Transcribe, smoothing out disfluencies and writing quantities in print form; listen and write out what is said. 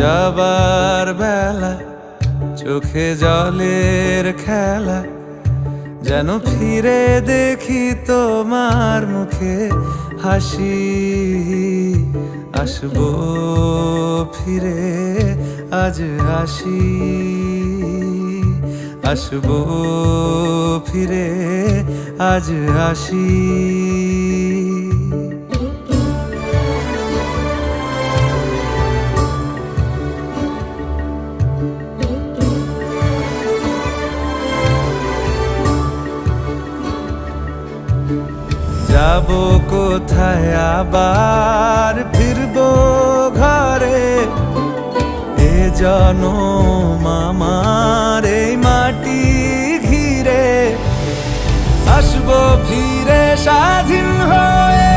যাবার বেলা চোখে জলের খেলা, যেন ফিরে দেখি তোমার মুখে হাসি। আসবো ফিরে আজ আসি, আসবো ফিরে আজ আসি। যাবো কোথায় আবার ফিরবো ঘরে, এ জনম আমার এই মাটি ঘিরে। আসবো ফিরে স্বাধীন হয়ে